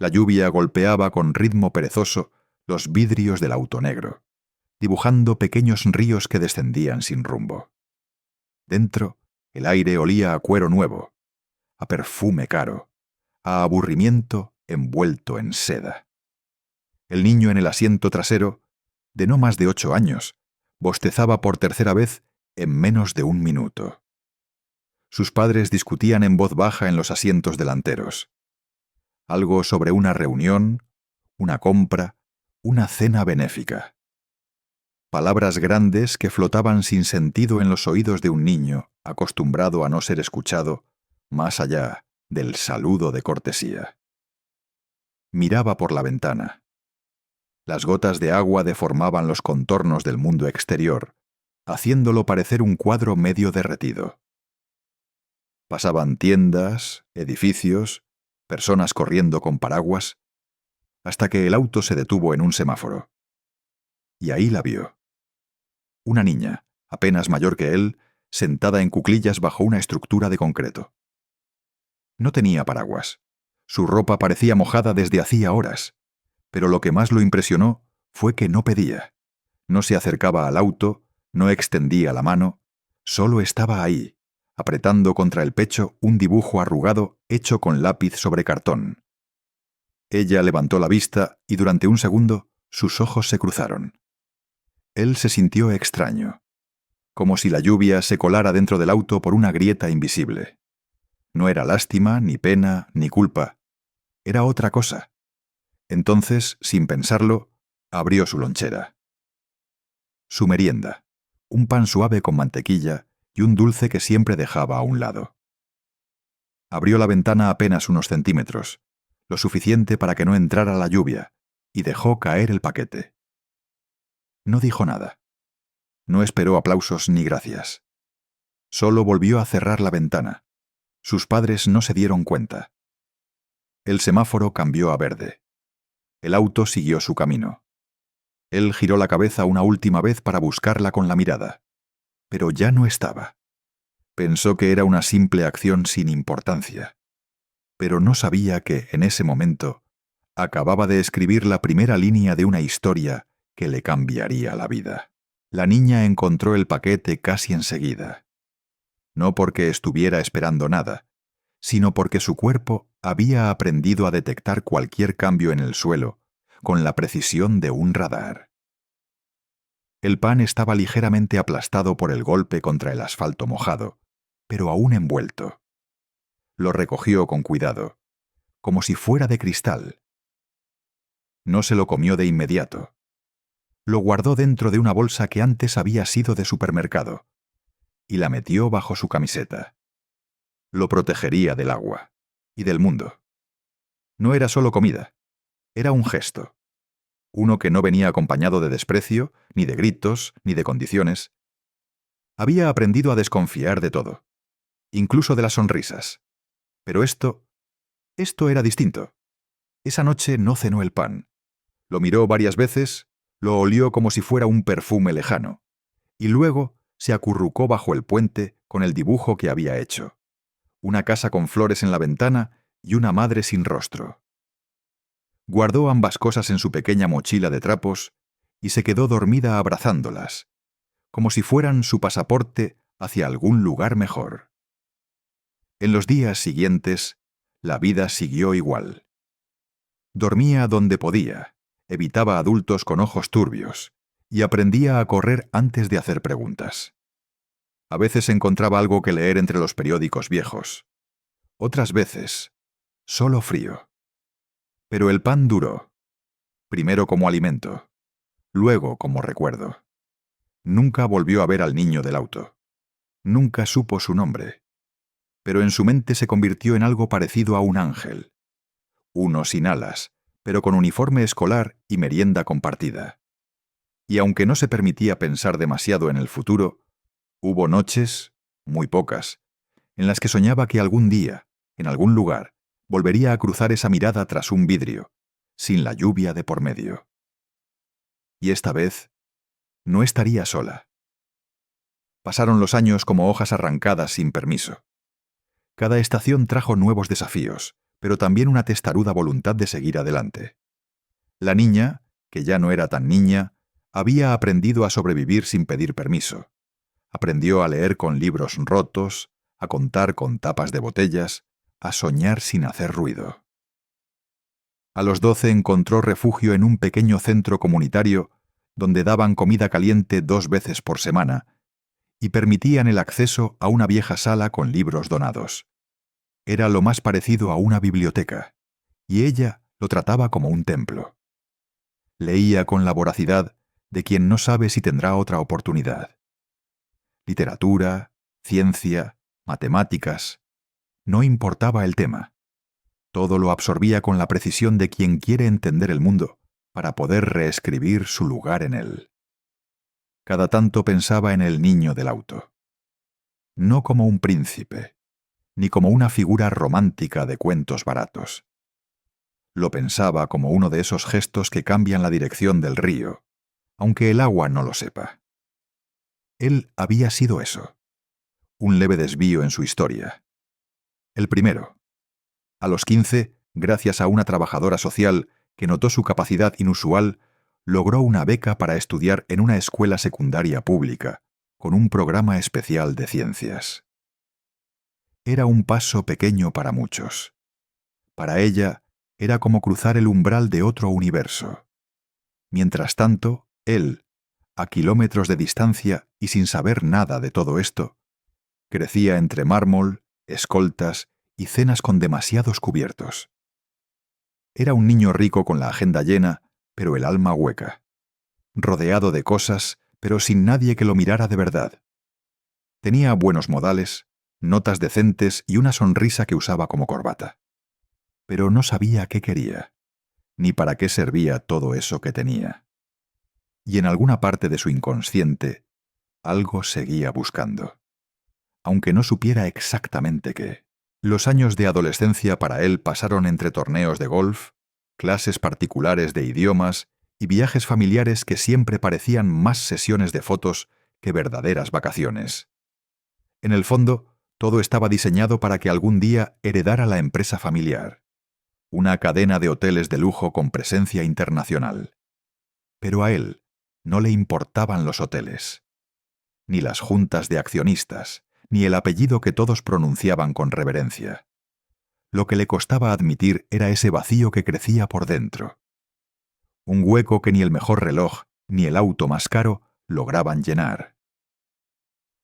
La lluvia golpeaba con ritmo perezoso los vidrios del auto negro, dibujando pequeños ríos que descendían sin rumbo. Dentro, el aire olía a cuero nuevo, a perfume caro, a aburrimiento envuelto en seda. El niño en el asiento trasero, de no más de 8 años, bostezaba por tercera vez en menos de 1 minuto. Sus padres discutían en voz baja en los asientos delanteros. Algo sobre una reunión, una compra, una cena benéfica. Palabras grandes que flotaban sin sentido en los oídos de un niño acostumbrado a no ser escuchado más allá del saludo de cortesía. Miraba por la ventana. Las gotas de agua deformaban los contornos del mundo exterior, haciéndolo parecer un cuadro medio derretido. Pasaban tiendas, edificios, personas corriendo con paraguas, hasta que el auto se detuvo en un semáforo. Y ahí la vio. Una niña, apenas mayor que él, sentada en cuclillas bajo una estructura de concreto. No tenía paraguas. Su ropa parecía mojada desde hacía horas, pero lo que más lo impresionó fue que no pedía. No se acercaba al auto, no extendía la mano, solo estaba ahí, apretando contra el pecho un dibujo arrugado hecho con lápiz sobre cartón. Ella levantó la vista y durante un segundo sus ojos se cruzaron. Él se sintió extraño, como si la lluvia se colara dentro del auto por una grieta invisible. No era lástima, ni pena, ni culpa. Era otra cosa. Entonces, sin pensarlo, abrió su lonchera. Su merienda, un pan suave con mantequilla y un dulce que siempre dejaba a un lado. Abrió la ventana apenas unos centímetros, lo suficiente para que no entrara la lluvia, y dejó caer el paquete. No dijo nada. No esperó aplausos ni gracias. Solo volvió a cerrar la ventana. Sus padres no se dieron cuenta. El semáforo cambió a verde. El auto siguió su camino. Él giró la cabeza una última vez para buscarla con la mirada, pero ya no estaba. Pensó que era una simple acción sin importancia, pero no sabía que, en ese momento, acababa de escribir la primera línea de una historia que le cambiaría la vida. La niña encontró el paquete casi enseguida. No porque estuviera esperando nada, sino porque su cuerpo había aprendido a detectar cualquier cambio en el suelo con la precisión de un radar. El pan estaba ligeramente aplastado por el golpe contra el asfalto mojado, pero aún envuelto. Lo recogió con cuidado, como si fuera de cristal. No se lo comió de inmediato. Lo guardó dentro de una bolsa que antes había sido de supermercado, y la metió bajo su camiseta. Lo protegería del agua y del mundo. No era solo comida, era un gesto. Uno que no venía acompañado de desprecio, ni de gritos, ni de condiciones. Había aprendido a desconfiar de todo, incluso de las sonrisas. Pero esto era distinto. Esa noche no cenó el pan. Lo miró varias veces, lo olió como si fuera un perfume lejano, y luego se acurrucó bajo el puente con el dibujo que había hecho. Una casa con flores en la ventana y una madre sin rostro. Guardó ambas cosas en su pequeña mochila de trapos y se quedó dormida abrazándolas, como si fueran su pasaporte hacia algún lugar mejor. En los días siguientes, la vida siguió igual. Dormía donde podía, evitaba adultos con ojos turbios y aprendía a correr antes de hacer preguntas. A veces encontraba algo que leer entre los periódicos viejos. Otras veces, solo frío. Pero el pan duró, primero como alimento, luego como recuerdo. Nunca volvió a ver al niño del auto. Nunca supo su nombre. Pero en su mente se convirtió en algo parecido a un ángel. Uno sin alas, pero con uniforme escolar y merienda compartida. Y aunque no se permitía pensar demasiado en el futuro, hubo noches, muy pocas, en las que soñaba que algún día, en algún lugar, volvería a cruzar esa mirada tras un vidrio, sin la lluvia de por medio. Y esta vez, no estaría sola. Pasaron los años como hojas arrancadas sin permiso. Cada estación trajo nuevos desafíos, pero también una testaruda voluntad de seguir adelante. La niña, que ya no era tan niña, había aprendido a sobrevivir sin pedir permiso. Aprendió a leer con libros rotos, a contar con tapas de botellas, a soñar sin hacer ruido. A los 12 encontró refugio en un pequeño centro comunitario donde daban comida caliente 2 veces por semana y permitían el acceso a una vieja sala con libros donados. Era lo más parecido a una biblioteca, y ella lo trataba como un templo. Leía con la voracidad de quien no sabe si tendrá otra oportunidad. Literatura, ciencia, matemáticas. No importaba el tema. Todo lo absorbía con la precisión de quien quiere entender el mundo para poder reescribir su lugar en él. Cada tanto pensaba en el niño del auto. No como un príncipe, ni como una figura romántica de cuentos baratos. Lo pensaba como uno de esos gestos que cambian la dirección del río, aunque el agua no lo sepa. Él había sido eso, un leve desvío en su historia. El primero. A los 15, gracias a una trabajadora social que notó su capacidad inusual, logró una beca para estudiar en una escuela secundaria pública, con un programa especial de ciencias. Era un paso pequeño para muchos. Para ella, era como cruzar el umbral de otro universo. Mientras tanto, él, a kilómetros de distancia y sin saber nada de todo esto, crecía entre mármol, escoltas y cenas con demasiados cubiertos. Era un niño rico con la agenda llena, pero el alma hueca. Rodeado de cosas, pero sin nadie que lo mirara de verdad. Tenía buenos modales, notas decentes y una sonrisa que usaba como corbata. Pero no sabía qué quería, ni para qué servía todo eso que tenía. Y en alguna parte de su inconsciente, algo seguía buscando. Aunque no supiera exactamente qué. Los años de adolescencia para él pasaron entre torneos de golf, clases particulares de idiomas y viajes familiares que siempre parecían más sesiones de fotos que verdaderas vacaciones. En el fondo, todo estaba diseñado para que algún día heredara la empresa familiar, una cadena de hoteles de lujo con presencia internacional. Pero a él no le importaban los hoteles, ni las juntas de accionistas, ni el apellido que todos pronunciaban con reverencia. Lo que le costaba admitir era ese vacío que crecía por dentro. Un hueco que ni el mejor reloj, ni el auto más caro lograban llenar.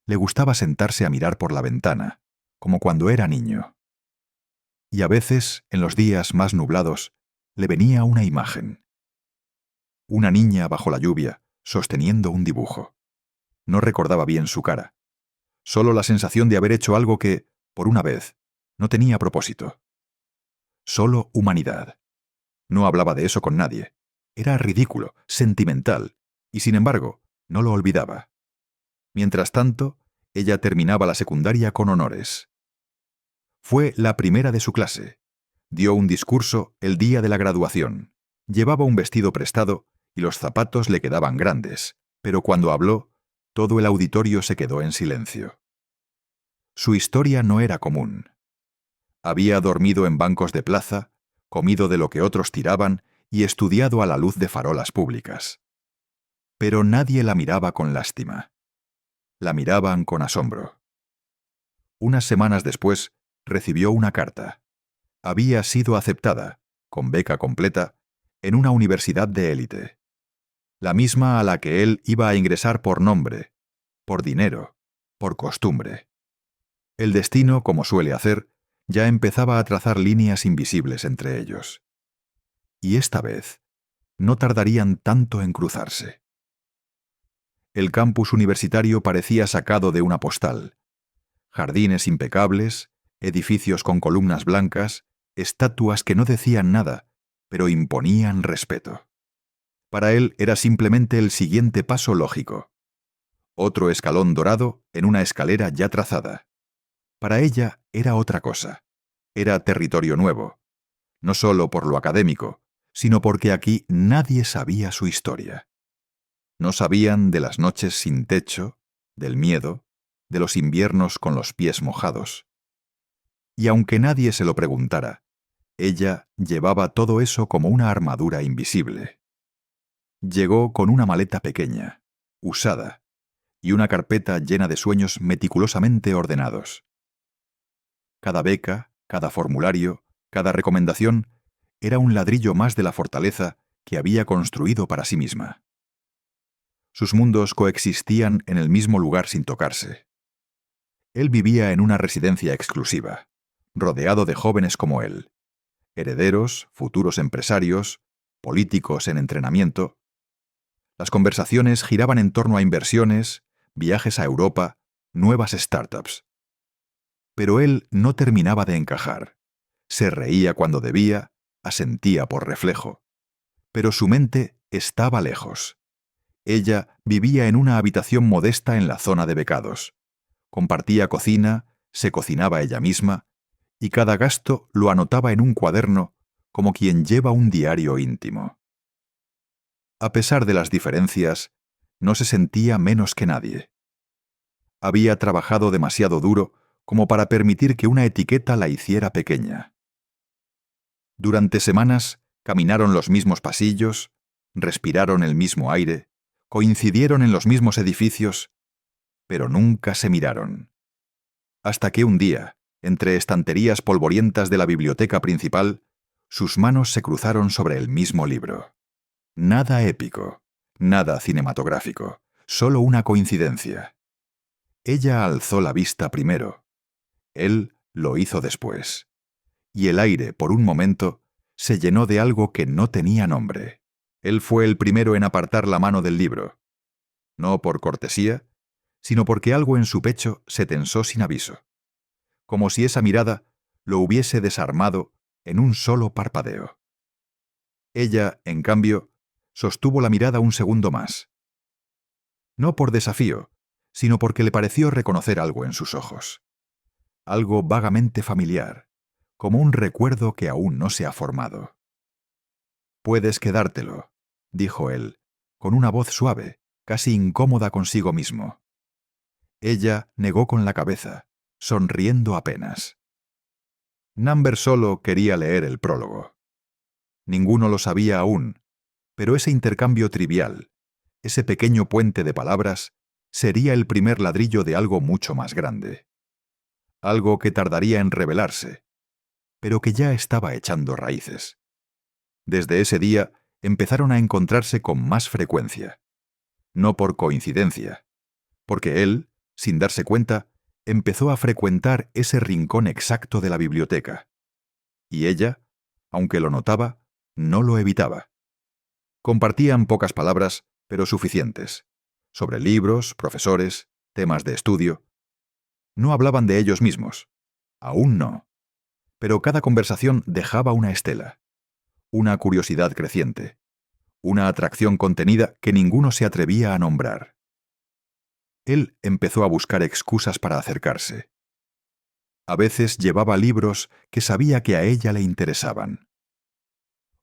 Le gustaba sentarse a mirar por la ventana, como cuando era niño. Y a veces, en los días más nublados, le venía una imagen. Una niña bajo la lluvia, sosteniendo un dibujo. No recordaba bien su cara. Solo la sensación de haber hecho algo que, por una vez, no tenía propósito. Solo humanidad. No hablaba de eso con nadie. Era ridículo, sentimental, y sin embargo, no lo olvidaba. Mientras tanto, ella terminaba la secundaria con honores. Fue la primera de su clase. Dio un discurso el día de la graduación. Llevaba un vestido prestado y los zapatos le quedaban grandes, pero cuando habló, todo el auditorio se quedó en silencio. Su historia no era común. Había dormido en bancos de plaza, comido de lo que otros tiraban y estudiado a la luz de farolas públicas. Pero nadie la miraba con lástima. La miraban con asombro. Unas semanas después, recibió una carta. Había sido aceptada, con beca completa, en una universidad de élite. La misma a la que él iba a ingresar por nombre, por dinero, por costumbre. El destino, como suele hacer, ya empezaba a trazar líneas invisibles entre ellos. Y esta vez, no tardarían tanto en cruzarse. El campus universitario parecía sacado de una postal. Jardines impecables, edificios con columnas blancas, estatuas que no decían nada, pero imponían respeto. Para él era simplemente el siguiente paso lógico. Otro escalón dorado en una escalera ya trazada. Para ella era otra cosa. Era territorio nuevo. No solo por lo académico, sino porque aquí nadie sabía su historia. No sabían de las noches sin techo, del miedo, de los inviernos con los pies mojados. Y aunque nadie se lo preguntara, Ella llevaba todo eso como una armadura invisible. Llegó con una maleta pequeña, usada, y una carpeta llena de sueños meticulosamente ordenados. Cada beca, cada formulario, cada recomendación era un ladrillo más de la fortaleza que había construido para sí misma. Sus mundos coexistían en el mismo lugar sin tocarse. Él vivía en una residencia exclusiva, rodeado de jóvenes como él, herederos, futuros empresarios, políticos en entrenamiento. Las conversaciones giraban en torno a inversiones, viajes a Europa, nuevas startups. Pero él no terminaba de encajar. Se reía cuando debía, asentía por reflejo. Pero su mente estaba lejos. Ella vivía en una habitación modesta en la zona de becados. Compartía cocina, se cocinaba ella misma, y cada gasto lo anotaba en un cuaderno como quien lleva un diario íntimo. A pesar de las diferencias, no se sentía menos que nadie. Había trabajado demasiado duro como para permitir que una etiqueta la hiciera pequeña. Durante semanas caminaron los mismos pasillos, respiraron el mismo aire, coincidieron en los mismos edificios, pero nunca se miraron. Hasta que un día, entre estanterías polvorientas de la biblioteca principal, sus manos se cruzaron sobre el mismo libro. Nada épico, nada cinematográfico, solo una coincidencia. Ella alzó la vista primero. Él lo hizo después. Y el aire, por un momento, se llenó de algo que no tenía nombre. Él fue el primero en apartar la mano del libro. No por cortesía, sino porque algo en su pecho se tensó sin aviso. Como si esa mirada lo hubiese desarmado en un solo parpadeo. Ella, en cambio, sostuvo la mirada un segundo más. No por desafío, sino porque le pareció reconocer algo en sus ojos. Algo vagamente familiar, como un recuerdo que aún no se ha formado. «Puedes quedártelo», dijo él, con una voz suave, casi incómoda consigo mismo. Ella negó con la cabeza, sonriendo apenas. Number solo quería leer el prólogo. Ninguno lo sabía aún, pero ese intercambio trivial, ese pequeño puente de palabras, sería el primer ladrillo de algo mucho más grande. Algo que tardaría en revelarse, pero que ya estaba echando raíces. Desde ese día empezaron a encontrarse con más frecuencia. No por coincidencia, porque él, sin darse cuenta, empezó a frecuentar ese rincón exacto de la biblioteca. Y ella, aunque lo notaba, no lo evitaba. Compartían pocas palabras, pero suficientes, sobre libros, profesores, temas de estudio. No hablaban de ellos mismos, aún no, pero cada conversación dejaba una estela, una curiosidad creciente, una atracción contenida que ninguno se atrevía a nombrar. Él empezó a buscar excusas para acercarse. A veces llevaba libros que sabía que a ella le interesaban.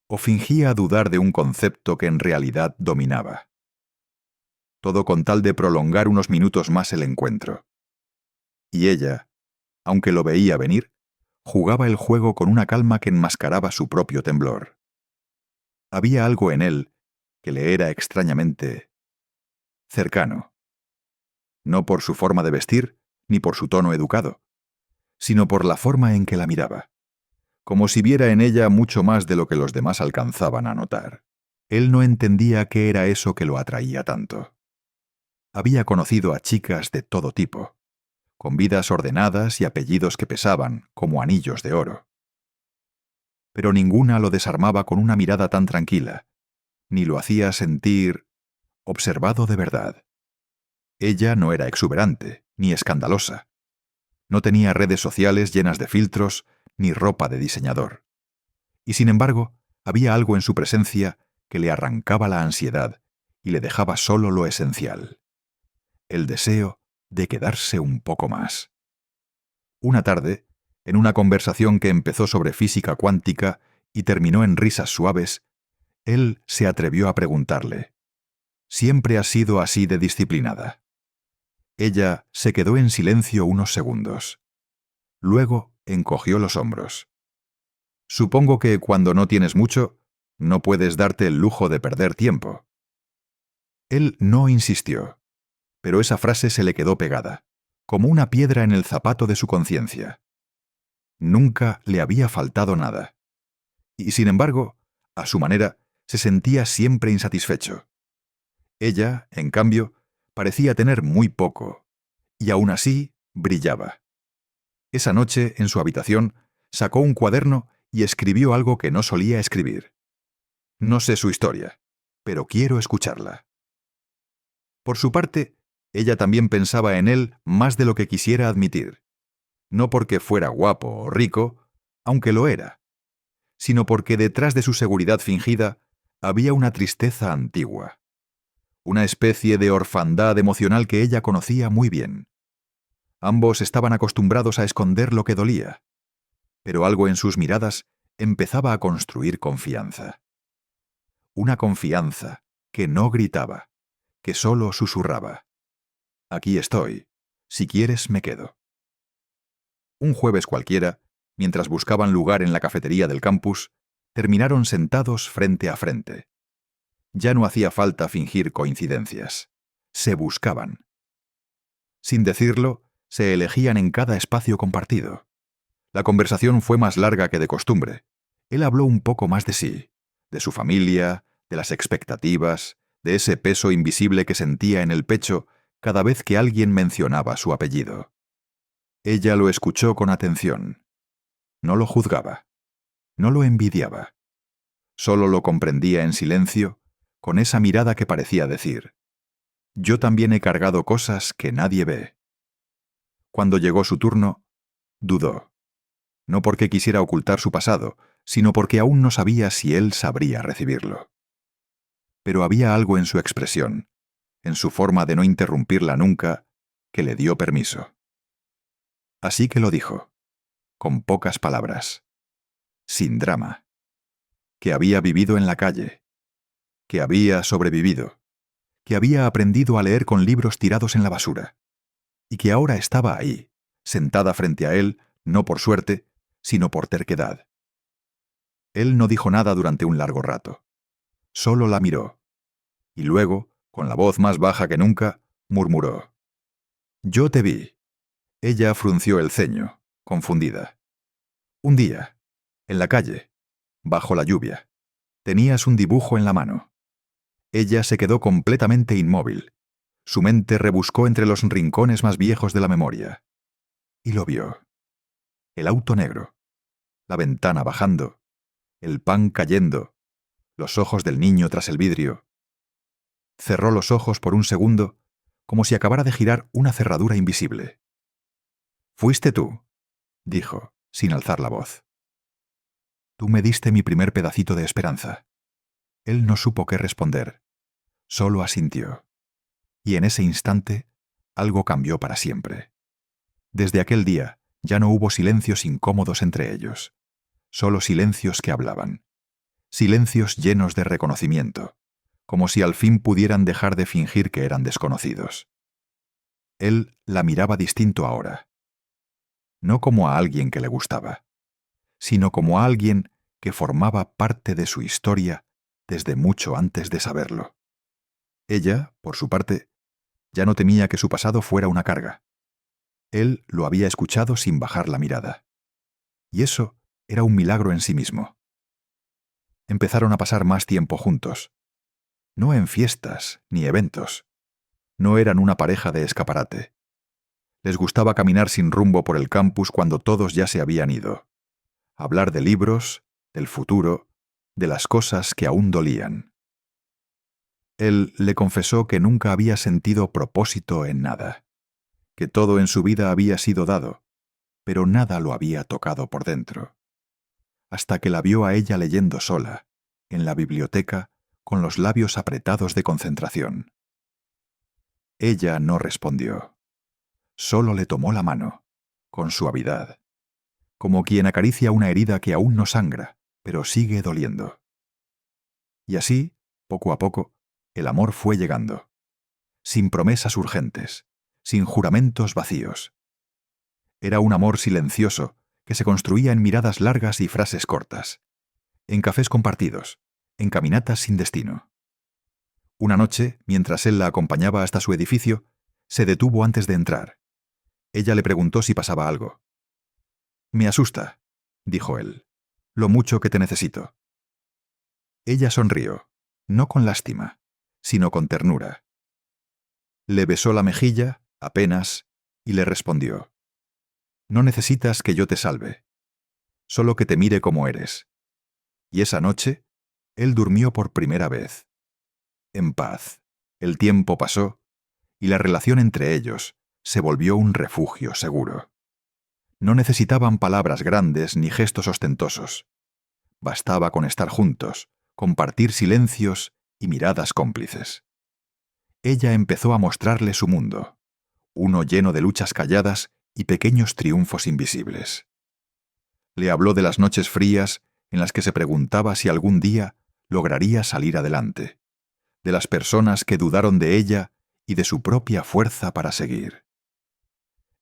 O fingía dudar de un concepto que en realidad dominaba. Todo con tal de prolongar unos minutos más el encuentro. Y ella, aunque lo veía venir, jugaba el juego con una calma que enmascaraba su propio temblor. Había algo en él que le era extrañamente cercano. No por su forma de vestir, ni por su tono educado, sino por la forma en que la miraba, como si viera en ella mucho más de lo que los demás alcanzaban a notar. Él no entendía qué era eso que lo atraía tanto. Había conocido a chicas de todo tipo, con vidas ordenadas y apellidos que pesaban como anillos de oro. Pero ninguna lo desarmaba con una mirada tan tranquila, ni lo hacía sentir observado de verdad. Ella no era exuberante, ni escandalosa. No tenía redes sociales llenas de filtros, ni ropa de diseñador. Y sin embargo, había algo en su presencia que le arrancaba la ansiedad y le dejaba solo lo esencial: el deseo de quedarse un poco más. Una tarde, en una conversación que empezó sobre física cuántica y terminó en risas suaves, él se atrevió a preguntarle: ¿siempre has sido así de disciplinada? Ella se quedó en silencio unos segundos. Luego encogió los hombros. Supongo que cuando no tienes mucho, no puedes darte el lujo de perder tiempo. Él no insistió, pero esa frase se le quedó pegada, como una piedra en el zapato de su conciencia. Nunca le había faltado nada. Y sin embargo, a su manera, se sentía siempre insatisfecho. Ella, en cambio, parecía tener muy poco, y aún así brillaba. Esa noche, en su habitación, sacó un cuaderno y escribió algo que no solía escribir. No sé su historia, pero quiero escucharla. Por su parte, ella también pensaba en él más de lo que quisiera admitir. No porque fuera guapo o rico, aunque lo era, sino porque detrás de su seguridad fingida había una tristeza antigua, una especie de orfandad emocional que ella conocía muy bien. Ambos estaban acostumbrados a esconder lo que dolía, pero algo en sus miradas empezaba a construir confianza. Una confianza que no gritaba, que solo susurraba. Aquí estoy. Si quieres, me quedo. Un jueves cualquiera, mientras buscaban lugar en la cafetería del campus, terminaron sentados frente a frente. Ya no hacía falta fingir coincidencias. Se buscaban. Sin decirlo, se elegían en cada espacio compartido. La conversación fue más larga que de costumbre. Él habló un poco más de sí, de su familia, de las expectativas, de ese peso invisible que sentía en el pecho cada vez que alguien mencionaba su apellido. Ella lo escuchó con atención. No lo juzgaba. No lo envidiaba. Solo lo comprendía en silencio, con esa mirada que parecía decir: yo también he cargado cosas que nadie ve. Cuando llegó su turno, dudó. No porque quisiera ocultar su pasado, sino porque aún no sabía si él sabría recibirlo. Pero había algo en su expresión, en su forma de no interrumpirla nunca, que le dio permiso. Así que lo dijo, con pocas palabras, sin drama, que había vivido en la calle, que había sobrevivido, que había aprendido a leer con libros tirados en la basura, y que ahora estaba ahí, sentada frente a él, no por suerte, sino por terquedad. Él no dijo nada durante un largo rato. Solo la miró, y luego, con la voz más baja que nunca, murmuró: yo te vi. Ella frunció el ceño, confundida. Un día, en la calle, bajo la lluvia, tenías un dibujo en la mano. Ella se quedó completamente inmóvil. Su mente rebuscó entre los rincones más viejos de la memoria. Y lo vio. El auto negro, la ventana bajando, el pan cayendo, los ojos del niño tras el vidrio. Cerró los ojos por un segundo, como si acabara de girar una cerradura invisible. «Fuiste tú», dijo, sin alzar la voz. «Tú me diste mi primer pedacito de esperanza». Él no supo qué responder. Solo asintió. Y en ese instante, algo cambió para siempre. Desde aquel día, ya no hubo silencios incómodos entre ellos. Solo silencios que hablaban. Silencios llenos de reconocimiento, como si al fin pudieran dejar de fingir que eran desconocidos. Él la miraba distinto ahora. No como a alguien que le gustaba, sino como a alguien que formaba parte de su historia desde mucho antes de saberlo. Ella, por su parte, ya no temía que su pasado fuera una carga. Él lo había escuchado sin bajar la mirada. Y eso era un milagro en sí mismo. Empezaron a pasar más tiempo juntos. No en fiestas ni eventos. No eran una pareja de escaparate. Les gustaba caminar sin rumbo por el campus cuando todos ya se habían ido. Hablar de libros, del futuro, de las cosas que aún dolían. Él le confesó que nunca había sentido propósito en nada, que todo en su vida había sido dado, pero nada lo había tocado por dentro. Hasta que la vio a ella leyendo sola, en la biblioteca, con los labios apretados de concentración. Ella no respondió. Solo le tomó la mano, con suavidad, como quien acaricia una herida que aún no sangra, pero sigue doliendo. Y así, poco a poco, el amor fue llegando, sin promesas urgentes, sin juramentos vacíos. Era un amor silencioso que se construía en miradas largas y frases cortas, en cafés compartidos, en caminatas sin destino. Una noche, mientras él la acompañaba hasta su edificio, se detuvo antes de entrar. Ella le preguntó si pasaba algo. «Me asusta», dijo él, «lo mucho que te necesito». Ella sonrió, no con lástima, sino con ternura. Le besó la mejilla, apenas, y le respondió: «No necesitas que yo te salve, solo que te mire como eres». Y esa noche, él durmió por primera vez. En paz, el tiempo pasó, y la relación entre ellos se volvió un refugio seguro. No necesitaban palabras grandes ni gestos ostentosos. Bastaba con estar juntos, compartir silencios y miradas cómplices. Ella empezó a mostrarle su mundo, uno lleno de luchas calladas y pequeños triunfos invisibles. Le habló de las noches frías en las que se preguntaba si algún día lograría salir adelante, de las personas que dudaron de ella y de su propia fuerza para seguir.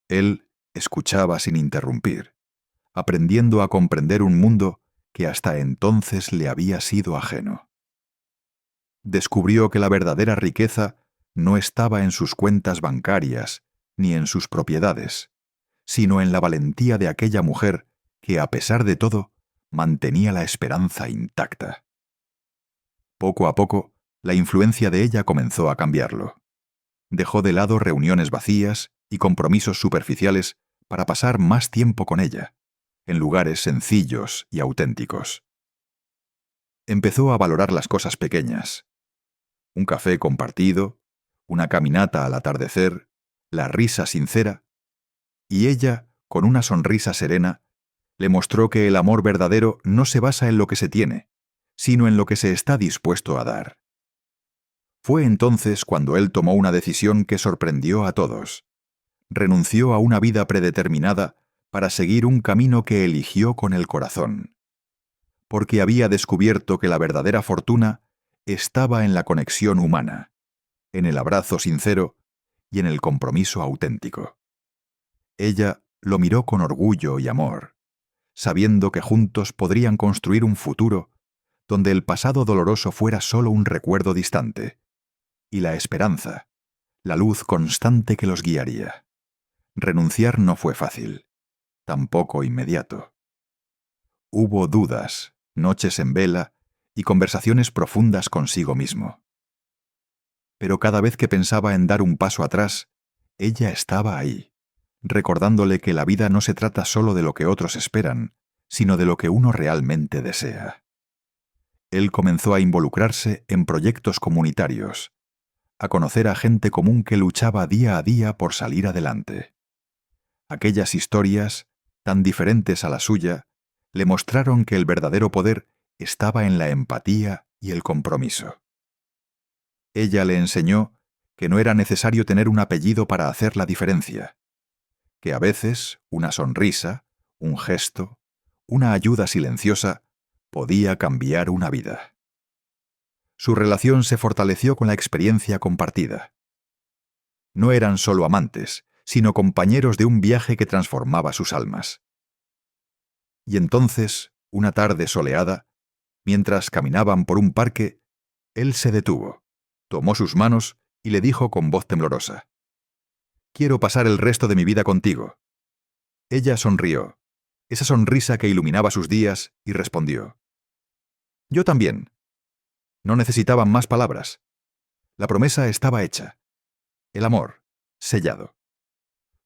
Él escuchaba sin interrumpir, aprendiendo a comprender un mundo que hasta entonces le había sido ajeno. Descubrió que la verdadera riqueza no estaba en sus cuentas bancarias ni en sus propiedades, sino en la valentía de aquella mujer que, a pesar de todo, mantenía la esperanza intacta. Poco a poco, la influencia de ella comenzó a cambiarlo. Dejó de lado reuniones vacías y compromisos superficiales para pasar más tiempo con ella, en lugares sencillos y auténticos. Empezó a valorar las cosas pequeñas: un café compartido, una caminata al atardecer, la risa sincera, y ella, con una sonrisa serena, le mostró que el amor verdadero no se basa en lo que se tiene, sino en lo que se está dispuesto a dar. Fue entonces cuando él tomó una decisión que sorprendió a todos. Renunció a una vida predeterminada para seguir un camino que eligió con el corazón, porque había descubierto que la verdadera fortuna estaba en la conexión humana, en el abrazo sincero y en el compromiso auténtico. Ella lo miró con orgullo y amor, sabiendo que juntos podrían construir un futuro donde el pasado doloroso fuera solo un recuerdo distante, y la esperanza, la luz constante que los guiaría. Renunciar no fue fácil, tampoco inmediato. Hubo dudas, noches en vela y conversaciones profundas consigo mismo. Pero cada vez que pensaba en dar un paso atrás, ella estaba ahí, recordándole que la vida no se trata solo de lo que otros esperan, sino de lo que uno realmente desea. Él comenzó a involucrarse en proyectos comunitarios, a conocer a gente común que luchaba día a día por salir adelante. Aquellas historias, tan diferentes a la suya, le mostraron que el verdadero poder estaba en la empatía y el compromiso. Ella le enseñó que no era necesario tener un apellido para hacer la diferencia, que a veces una sonrisa, un gesto, una ayuda silenciosa podía cambiar una vida. Su relación se fortaleció con la experiencia compartida. No eran solo amantes, sino compañeros de un viaje que transformaba sus almas. Y entonces, una tarde soleada, mientras caminaban por un parque, él se detuvo, tomó sus manos y le dijo con voz temblorosa: «Quiero pasar el resto de mi vida contigo». Ella sonrió, esa sonrisa que iluminaba sus días, y respondió: «Yo también». No necesitaban más palabras. La promesa estaba hecha. El amor, sellado.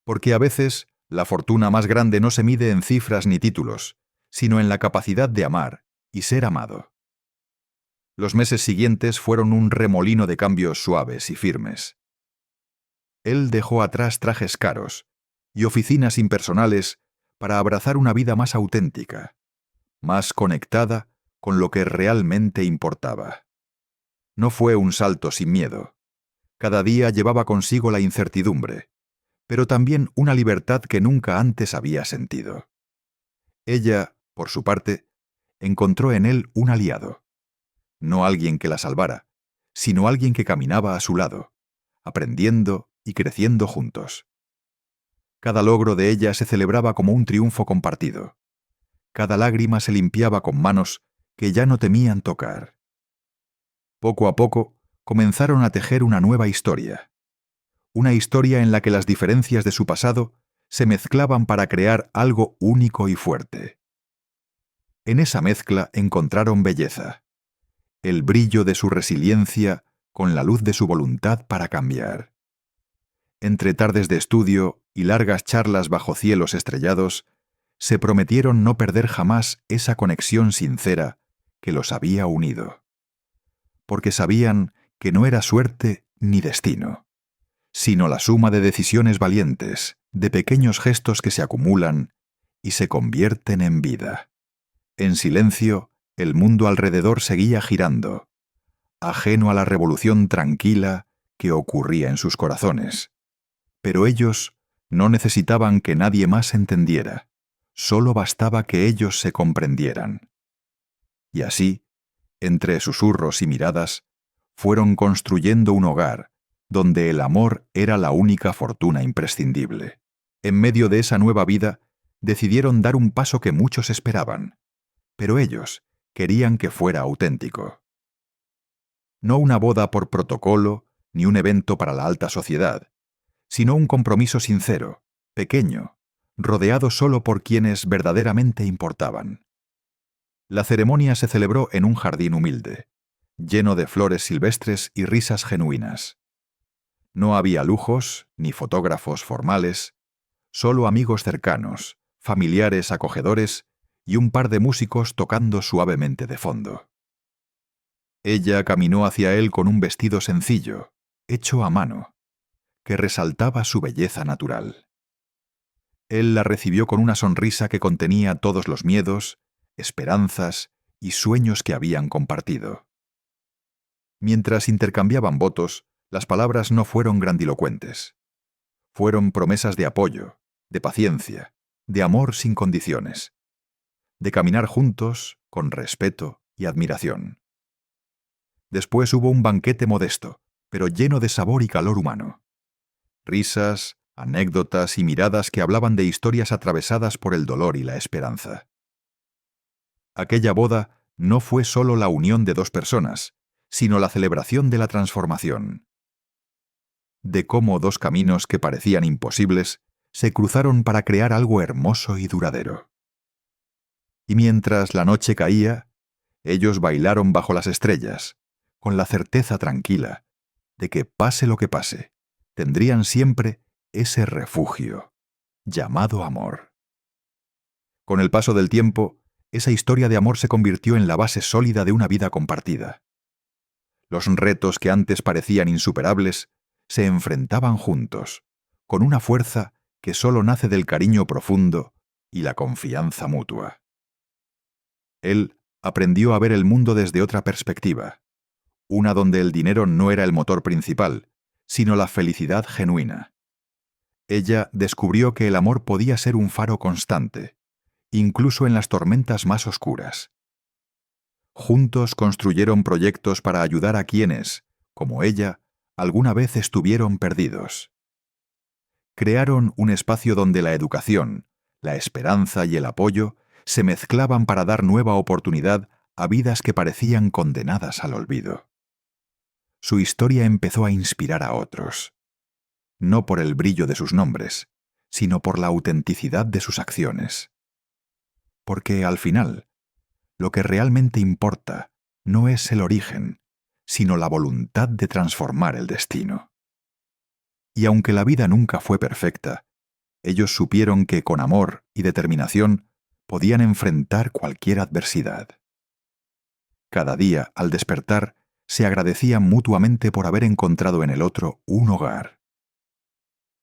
Porque a veces la fortuna más grande no se mide en cifras ni títulos, sino en la capacidad de amar y ser amado. Los meses siguientes fueron un remolino de cambios suaves y firmes. Él dejó atrás trajes caros y oficinas impersonales para abrazar una vida más auténtica, más conectada con lo que realmente importaba. No fue un salto sin miedo. Cada día llevaba consigo la incertidumbre, pero también una libertad que nunca antes había sentido. Ella, por su parte, encontró en él un aliado. No alguien que la salvara, sino alguien que caminaba a su lado, aprendiendo y creciendo juntos. Cada logro de ella se celebraba como un triunfo compartido. Cada lágrima se limpiaba con manos que ya no temían tocar. Poco a poco comenzaron a tejer una nueva historia. Una historia en la que las diferencias de su pasado se mezclaban para crear algo único y fuerte. En esa mezcla encontraron belleza, el brillo de su resiliencia con la luz de su voluntad para cambiar. Entre tardes de estudio y largas charlas bajo cielos estrellados, se prometieron no perder jamás esa conexión sincera que los había unido. Porque sabían que no era suerte ni destino, sino la suma de decisiones valientes, de pequeños gestos que se acumulan y se convierten en vida. En silencio, el mundo alrededor seguía girando, ajeno a la revolución tranquila que ocurría en sus corazones. Pero ellos no necesitaban que nadie más entendiera, solo bastaba que ellos se comprendieran. Y así, entre susurros y miradas, fueron construyendo un hogar donde el amor era la única fortuna imprescindible. En medio de esa nueva vida, decidieron dar un paso que muchos esperaban, pero ellos querían que fuera auténtico. No una boda por protocolo, ni un evento para la alta sociedad, sino un compromiso sincero, pequeño, rodeado solo por quienes verdaderamente importaban. La ceremonia se celebró en un jardín humilde, lleno de flores silvestres y risas genuinas. No había lujos ni fotógrafos formales, solo amigos cercanos, familiares acogedores y un par de músicos tocando suavemente de fondo. Ella caminó hacia él con un vestido sencillo, hecho a mano, que resaltaba su belleza natural. Él la recibió con una sonrisa que contenía todos los miedos, esperanzas y sueños que habían compartido. Mientras intercambiaban votos, las palabras no fueron grandilocuentes. Fueron promesas de apoyo, de paciencia, de amor sin condiciones, de caminar juntos con respeto y admiración. Después hubo un banquete modesto, pero lleno de sabor y calor humano. Risas, anécdotas y miradas que hablaban de historias atravesadas por el dolor y la esperanza. Aquella boda no fue solo la unión de dos personas, sino la celebración de la transformación. De cómo dos caminos que parecían imposibles se cruzaron para crear algo hermoso y duradero. Y mientras la noche caía, ellos bailaron bajo las estrellas, con la certeza tranquila de que pase lo que pase, tendrían siempre ese refugio, llamado amor. Con el paso del tiempo, esa historia de amor se convirtió en la base sólida de una vida compartida. Los retos que antes parecían insuperables se enfrentaban juntos, con una fuerza que solo nace del cariño profundo y la confianza mutua. Él aprendió a ver el mundo desde otra perspectiva, una donde el dinero no era el motor principal, sino la felicidad genuina. Ella descubrió que el amor podía ser un faro constante, incluso en las tormentas más oscuras. Juntos construyeron proyectos para ayudar a quienes, como ella, alguna vez estuvieron perdidos. Crearon un espacio donde la educación, la esperanza y el apoyo se mezclaban para dar nueva oportunidad a vidas que parecían condenadas al olvido. Su historia empezó a inspirar a otros, no por el brillo de sus nombres, sino por la autenticidad de sus acciones. Porque, al final, lo que realmente importa no es el origen, sino la voluntad de transformar el destino. Y aunque la vida nunca fue perfecta, ellos supieron que con amor y determinación podían enfrentar cualquier adversidad. Cada día, al despertar, se agradecían mutuamente por haber encontrado en el otro un hogar.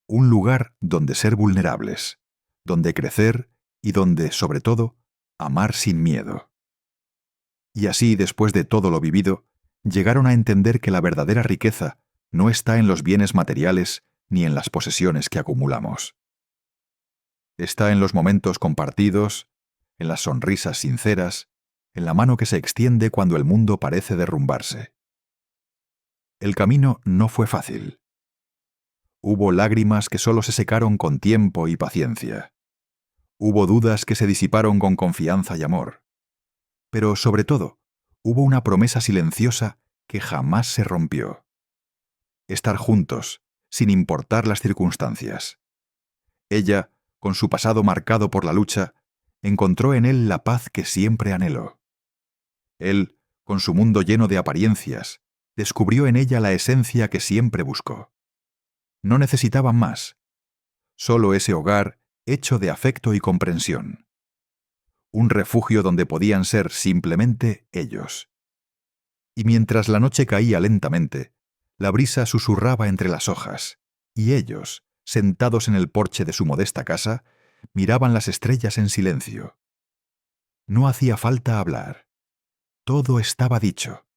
Un lugar donde ser vulnerables, donde crecer y donde, sobre todo, amar sin miedo. Y así, después de todo lo vivido, llegaron a entender que la verdadera riqueza no está en los bienes materiales ni en las posesiones que acumulamos. Está en los momentos compartidos, en las sonrisas sinceras, en la mano que se extiende cuando el mundo parece derrumbarse. El camino no fue fácil. Hubo lágrimas que solo se secaron con tiempo y paciencia. Hubo dudas que se disiparon con confianza y amor. Pero, sobre todo, hubo una promesa silenciosa que jamás se rompió. Estar juntos, sin importar las circunstancias. Ella, con su pasado marcado por la lucha, encontró en él la paz que siempre anheló. Él, con su mundo lleno de apariencias, descubrió en ella la esencia que siempre buscó. No necesitaban más. Solo ese hogar hecho de afecto y comprensión. Un refugio donde podían ser simplemente ellos. Y mientras la noche caía lentamente, la brisa susurraba entre las hojas, y ellos, sentados en el porche de su modesta casa, miraban las estrellas en silencio. No hacía falta hablar. Todo estaba dicho.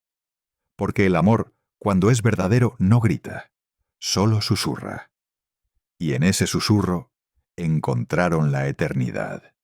Porque el amor, cuando es verdadero, no grita, solo susurra. Y en ese susurro encontraron la eternidad.